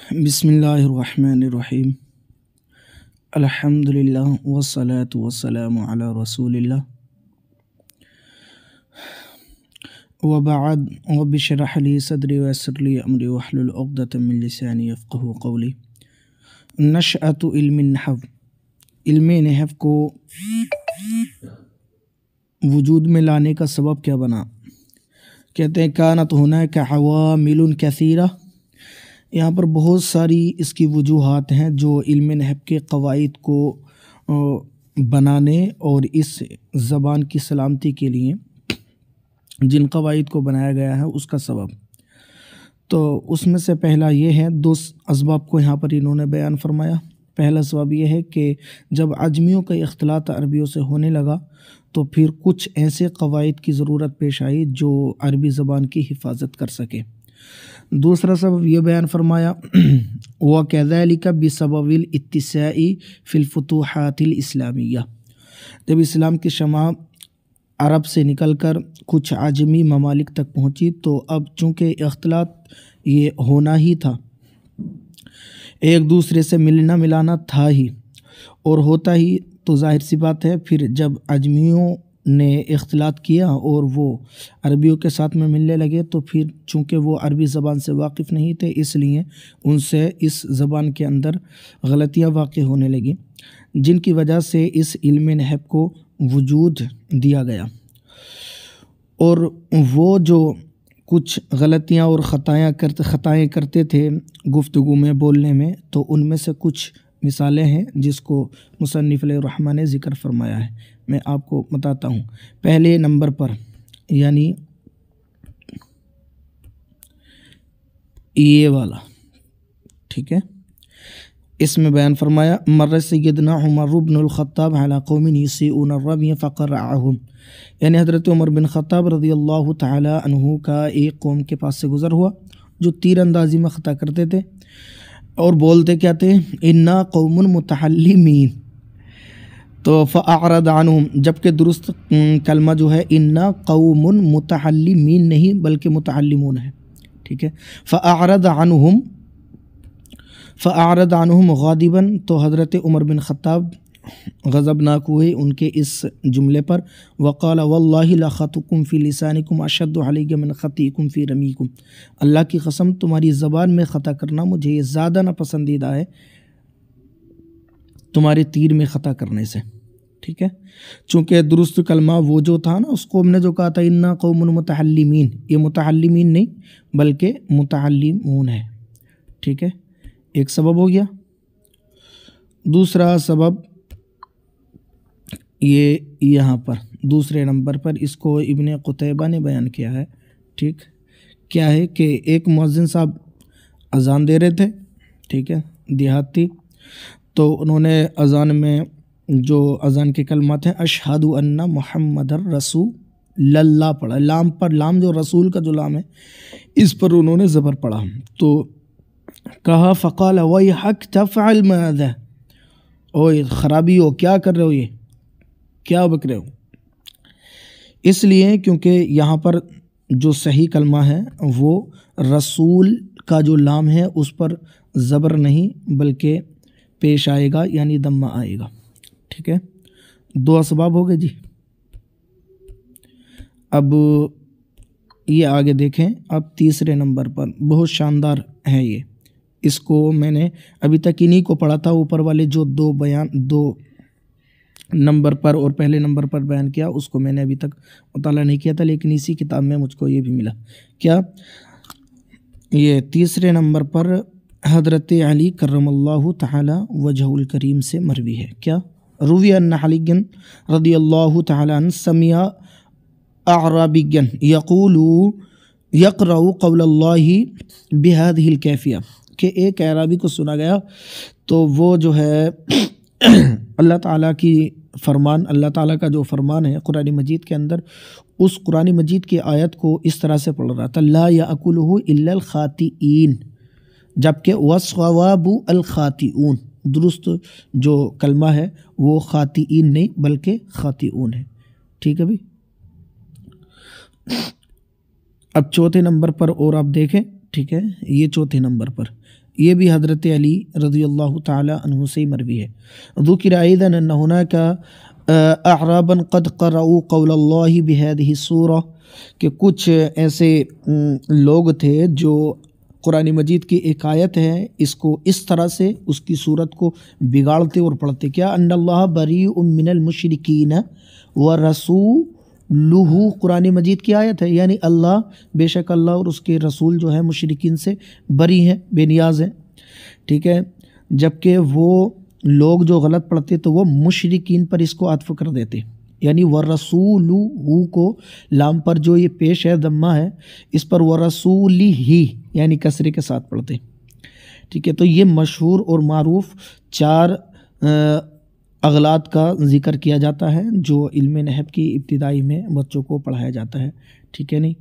बिस्मिल्लाहिर्रहमानिर्रहीम अल्हम्दुलिल्लाह वस्सलातु वस्सलामु अला रसूलिल्लाह व बाद रब्बि इश्रह ली सदरी व यस्सिर ली अमरी वहलुल उक़दतम मिन लिसानी यफ़क़हू क़ौली। नशअतु इल्मिन नहव, इल्म नहव को वजूद में लाने का सबब क्या बना? कहते हैं कानत हुनाका अवामिलुन कसीरा, यहाँ पर बहुत सारी इसकी वजूहात हैं जो इल्म नहव के क़वाइद को बनाने और इस ज़बान की सलामती के लिए जिन क़वाइद को बनाया गया है उसका सबब। तो उसमें से पहला ये है, दो असबाब को यहाँ पर इन्होंने बयान फरमाया। पहला सबब यह है कि जब अजमियों का इख्तिलात अरबियों से होने लगा तो फिर कुछ ऐसे क़वाइद की ज़रूरत पेश आई जो अरबी ज़बान की हिफाजत कर सके। दूसरा सबब यह बयान फरमाया व कज़ालिका बिसबबिल इत्तिसाई फ़िल फ़ुतूहातिल इस्लामिया, जब इस्लाम की शमा अरब से निकलकर कुछ आजमी ममालिक तक पहुँची तो अब चूँकि इख्तिलात ये होना ही था, एक दूसरे से मिलना मिलाना था ही और होता ही, तो ज़ाहिर सी बात है फिर जब अजमियों ने इख्तिलात किया और वो अरबियों के साथ में मिलने लगे तो फिर चूँकि वो अरबी ज़बान से वाकिफ़ नहीं थे इसलिए उनसे इस ज़बान के अंदर गलतियाँ वाक़ होने लगी, जिनकी वजह से इस इल्म नहव को वजूद दिया गया। और वो जो कुछ गलतियाँ और ख़ताएँ करते थे गुफ्तगू में, बोलने में, तो उनमें से कुछ मिसालें हैं जिसको मुसन्निफ़ रहमान ने ज़िक्र फरमाया है। मैं आपको बताता हूँ। पहले नंबर पर यानी ये वाला, ठीक है, इसमें बयान फरमाया मर्र सय्यदना उमर इब्नुल ख़त्ताब अला क़ौमिन युसीऊन अर्रमी फ़क़रअहुम, यानी हज़रत उमर बिन ख़त्ताब रज़ियल्लाहु तआला अन्हु का एक कौम के पास से गुज़र हुआ जो तीर अंदाज़ी में ख़ता करते थे और बोलते क्या थे, इन्ना कौमुन मुतअल्लिमीन, तो फ़अअरद अन्हुम, जबकि दुरुस्त कलमा जो है इन्ना कौमुन मुतअल्लिमीन नहीं बल्कि मुतअल्लिमून है, ठीक है। फ़अअरद अन्हुम गादिबन, तो हज़रत उमर बिन ख़त्ताब गज़बनाक हुए उनके इस जुमले पर। वक़ाल वल्लाहि लख़तुकुम फ़ी लिसानिकुम अशद्दु अलैया मिन ख़तीकुम फ़ी रमीकुम, अल्लाह की कसम तुम्हारी ज़बान में ख़ता करना मुझे ये ज़्यादा नापसंदीदा है तुम्हारे तीर में ख़ता करने से, ठीक है। चूँकि दुरुस्त कलमा वो जो था ना, उसको हमने जो कहा था इन्ना कौमुन मुतअल्लिमीन, ये मुतअल्लिमीन नहीं बल्कि मुतअल्लिमून है, ठीक है। एक सबब हो गया। दूसरा सबब ये यहाँ पर दूसरे नंबर पर इसको इब्ने कुतैबा ने बयान किया है, ठीक। क्या है कि एक मुअज्जिन साहब अज़ान दे रहे थे, ठीक है, देहात थी, तो उन्होंने अज़ान में जो अज़ान के कलमात हैं अशहदु अन्ना मुहम्मदर रसूलल्लाह पढ़ा, लाम पर, लाम जो रसूल का जो लाम है इस पर उन्होंने ज़बर पढ़ा। तो कहा फ़क़ाल वैहक तफ़अल माज़ा, ओए ख़राबी हो, क्या कर रहे हो, ये क्या बक रहे हो। इसलिए क्योंकि यहाँ पर जो सही कलमा है वो रसूल का जो लाम है उस पर ज़बर नहीं बल्कि पेश आएगा यानी दम्मा आएगा, ठीक है। दो असबाब हो गए जी। अब ये आगे देखें, अब तीसरे नंबर पर बहुत शानदार है ये, इसको मैंने अभी तक इन्हीं को पढ़ा था, ऊपर वाले जो दो नंबर पर और पहले नंबर पर बयान किया उसको मैंने अभी तक मुताला नहीं किया था, लेकिन इसी किताब में मुझको ये भी मिला। क्या? ये तीसरे नंबर पर हज़रत अली करमल्लाहु तआला वजहुल करीम से मरवी है। क्या? रुवी अन्ना अलीयन रज़ियल्लाहु तआला अन्हु समिया अअराबिय्यन यक़रउ क़ौलल्लाहि बिहादिहिल कैफ़िया, कि एक अराबी को सुना गया तो वो जो है अल्लाह ताला की फरमान, अल्लाह ताला का जो फरमान है कुरान मजीद के अंदर, उस कुरान मजीद की आयत को इस तरह से पढ़ रहा था, ला याकुलुहु इल्लल खातिईन, जबकि वस्सवाबु अल खातिऊन, दुरुस्त जो कलमा है वो खातिईन नहीं बल्कि खातिऊन है, ठीक है भाई। अब चौथे नंबर पर और आप देखें, ठीक है, ये चौथे नंबर पर یہ بھی حضرت علی رضی اللہ تعالی عنہ سے مروی ہے۔ ذکر ایضا ان هناك اعرابا قد قرأوا قول اللہ بهذه السورة، کہ کچھ ایسے لوگ تھے جو قرآن مجید کی ایک آیت ہے اس کو اس طرح سے اس کی صورت کو بگاڑتے اور پڑھتے، کیا ان اللہ بریء من المشرکین ورسولہ، قرآن مجید کی آیت ہے، یعنی اللہ بے شک اللہ اور اس کے رسول جو ہے مشرکین سے بری ہیں، بے نیاز ہیں، ٹھیک ہے۔ جبکہ وہ لوگ جو غلط پڑھتے تو وہ مشرکین پر اس کو عطف کر دیتے، یعنی ورسولہ کو لام پر جو یہ پیش ہے ضمہ ہے اس پر ورسولہ یعنی کسرے کے ساتھ پڑھتے، ٹھیک ہے۔ تو یہ مشہور اور معروف 4 اغلاط کا ذکر کیا جاتا ہے جو علم نحو کی ابتدائی میں بچوں کو پڑھایا جاتا ہے، ٹھیک ہے نہیں۔